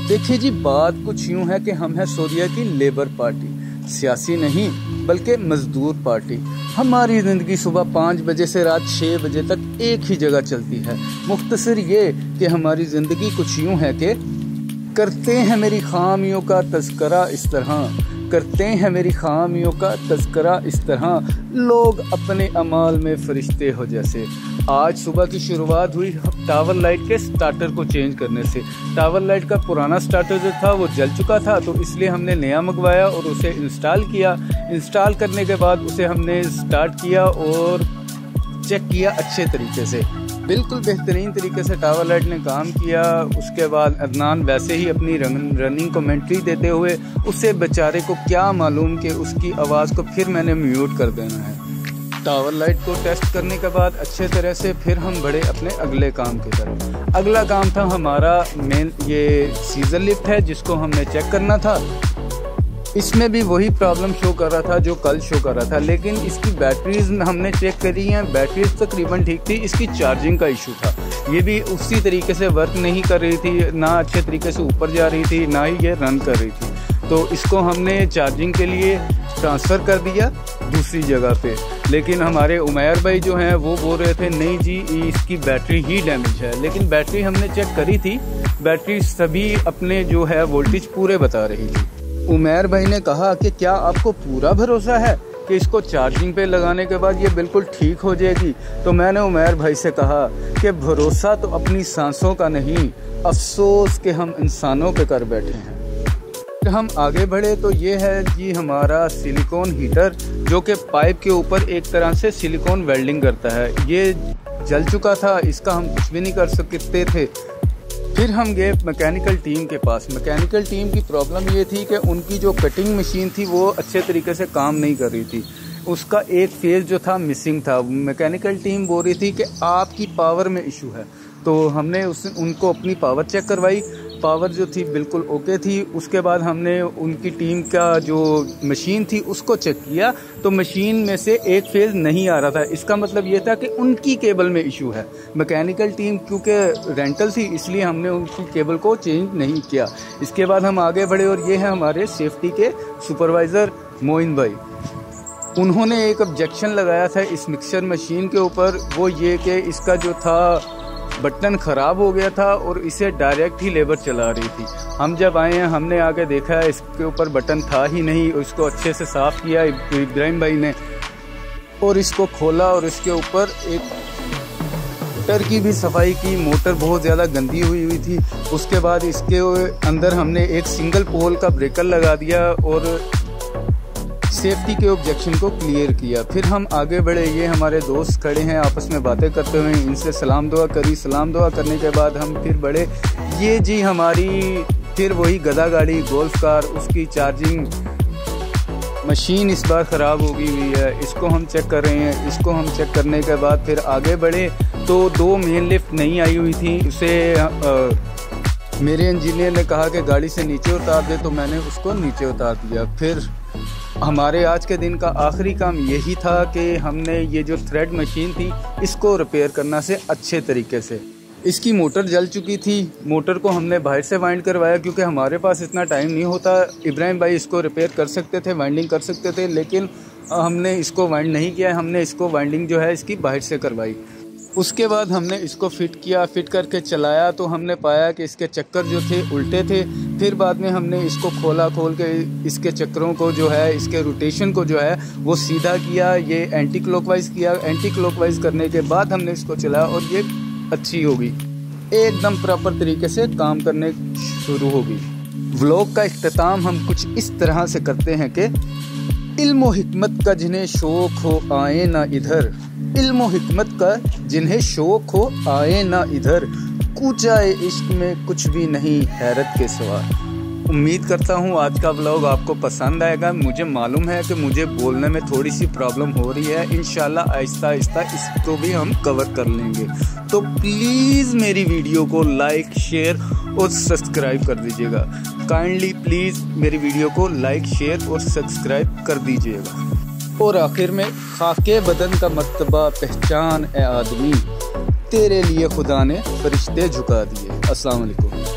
देखिए जी, बात कुछ यूँ है कि हम हैं सूर्या की लेबर पार्टी, सियासी नहीं बल्कि मजदूर पार्टी। हमारी ज़िंदगी सुबह 5 बजे से रात 6 बजे तक एक ही जगह चलती है। मुख्तसर ये कि हमारी ज़िंदगी कुछ यूँ है कि करते हैं मेरी खामियों का तज़किरा इस तरह, करते हैं मेरी खामियों का तज़किरा इस तरह, लोग अपने अमाल में फरिश्ते हो जैसे। आज सुबह की शुरुआत हुई टावर लाइट के स्टार्टर को चेंज करने से। टावर लाइट का पुराना स्टार्टर जो था वो जल चुका था, तो इसलिए हमने नया मंगवाया और उसे इंस्टॉल किया। इंस्टॉल करने के बाद उसे हमने स्टार्ट किया और चेक किया अच्छे तरीके से, बिल्कुल बेहतरीन तरीके से टावर लाइट ने काम किया। उसके बाद अदनान वैसे ही अपनी रनिंग कमेंट्री देते हुए, उसे बेचारे को क्या मालूम कि उसकी आवाज़ को फिर मैंने म्यूट कर देना है। टावर लाइट को टेस्ट करने के बाद अच्छे तरह से फिर हम बढ़े अपने अगले काम की तरफ। अगला काम था हमारा मेन ये सीजर लिफ्ट है जिसको हमने चेक करना था। इसमें भी वही प्रॉब्लम शो कर रहा था जो कल शो कर रहा था, लेकिन इसकी बैटरीज हमने चेक करी हैं, बैटरीज तकरीबन ठीक थी। इसकी चार्जिंग का इशू था, ये भी उसी तरीके से वर्क नहीं कर रही थी, ना अच्छे तरीके से ऊपर जा रही थी, ना ही ये रन कर रही थी। तो इसको हमने चार्जिंग के लिए ट्रांसफ़र कर दिया दूसरी जगह पे। लेकिन हमारे उमैर भाई जो हैं वो बोल रहे थे नहीं जी इसकी बैटरी ही डैमेज है, लेकिन बैटरी हमने चेक करी थी, बैटरी सभी अपने जो है वोल्टेज पूरे बता रही थी। उमैर भाई ने कहा कि क्या आपको पूरा भरोसा है कि इसको चार्जिंग पे लगाने के बाद ये बिल्कुल ठीक हो जाएगी? तो मैंने उमैर भाई से कहा कि भरोसा तो अपनी सांसों का नहीं, अफसोस कि हम इंसानों पे कर बैठे हैं। फिर हम आगे बढ़े तो ये है जी हमारा सिलिकॉन हीटर, जो कि पाइप के ऊपर एक तरह से सिलिकॉन वेल्डिंग करता है। ये जल चुका था, इसका हम कुछ भी नहीं कर सकते थे। फिर हम गए मैकेनिकल टीम के पास। मैकेनिकल टीम की प्रॉब्लम ये थी कि उनकी जो कटिंग मशीन थी वो अच्छे तरीके से काम नहीं कर रही थी, उसका एक फेज़ जो था मिसिंग था। मैकेनिकल टीम बोल रही थी कि आपकी पावर में इशू है, तो हमने उनको अपनी पावर चेक करवाई। पावर जो थी बिल्कुल ओके थी। उसके बाद हमने उनकी टीम का जो मशीन थी उसको चेक किया, तो मशीन में से एक फेज़ नहीं आ रहा था। इसका मतलब ये था कि उनकी केबल में इशू है। मैकेनिकल टीम क्योंकि रेंटल थी इसलिए हमने उनकी केबल को चेंज नहीं किया। इसके बाद हम आगे बढ़े और ये है हमारे सेफ्टी के सुपरवाइज़र मोइन भाई। उन्होंने एक ऑब्जेक्शन लगाया था इस मिक्सर मशीन के ऊपर, वो ये कि इसका जो था बटन ख़राब हो गया था और इसे डायरेक्ट ही लेबर चला रही थी। हम जब आए हैं हमने आके देखा है इसके ऊपर बटन था ही नहीं। उसको अच्छे से साफ़ किया इब्राहिम भाई ने और इसको खोला और इसके ऊपर एक मोटर की भी सफाई की। मोटर बहुत ज़्यादा गंदी हुई थी। उसके बाद इसके अंदर हमने एक सिंगल पोल का ब्रेकर लगा दिया और सेफ्टी के ऑब्जेक्शन को क्लियर किया। फिर हम आगे बढ़े, ये हमारे दोस्त खड़े हैं आपस में बातें करते हुए, इनसे सलाम दुआ करी। सलाम दुआ करने के बाद हम फिर बढ़े, ये जी हमारी फिर वही गधा गाड़ी गोल्फ कार, उसकी चार्जिंग मशीन इस बार ख़राब हो गई हुई है, इसको हम चेक कर रहे हैं। इसको हम चेक करने के बाद फिर आगे बढ़े तो 2 मेन लिफ्ट नहीं आई हुई थी। उसे मेरे इंजीनियर ने कहा कि गाड़ी से नीचे उतार दे, तो मैंने उसको नीचे उतार दिया। फिर हमारे आज के दिन का आखिरी काम यही था कि हमने ये जो थ्रेड मशीन थी इसको रिपेयर करना से अच्छे तरीके से। इसकी मोटर जल चुकी थी, मोटर को हमने बाहर से वाइंड करवाया क्योंकि हमारे पास इतना टाइम नहीं होता। इब्राहिम भाई इसको रिपेयर कर सकते थे, वाइंडिंग कर सकते थे, लेकिन हमने इसको वाइंड नहीं किया। हमने इसको वाइंडिंग जो है इसकी बाहर से करवाई। उसके बाद हमने इसको फिट किया, फिट करके चलाया तो हमने पाया कि इसके चक्कर जो थे उल्टे थे। फिर बाद में हमने इसको खोल के इसके चक्करों को जो है, इसके रोटेशन को जो है वो सीधा किया। ये एंटी क्लॉकवाइज किया। एंटी क्लॉकवाइज करने के बाद हमने इसको चलाया और ये अच्छी हो गई, एकदम प्रॉपर तरीके से काम करने शुरू हो गई। व्लॉग का इख्तिताम हम कुछ इस तरह से करते हैं कि इल्म व हिकमत का जिन्हें शौक हो आए ना इधर, इल्म व हिकमत का जिन्हें शौक हो आए ना इधर, कूचाए इश्क में कुछ भी नहीं हैरत के सिवा। उम्मीद करता हूँ आज का व्लॉग आपको पसंद आएगा। मुझे मालूम है कि मुझे बोलने में थोड़ी सी प्रॉब्लम हो रही है, इंशाल्लाह आहिस्ता आहिस्ता इसको भी हम कवर कर लेंगे। तो प्लीज़ मेरी वीडियो को लाइक, शेयर और सब्सक्राइब कर दीजिएगा। काइंडली प्लीज़ मेरी वीडियो को लाइक, शेयर और सब्सक्राइब कर दीजिएगा। और आखिर में, खाके बदन का मर्तबा पहचान ए आदमी, तेरे लिए खुदा ने फरिश्ते झुका दिए। अस्सलाम वालेकुम।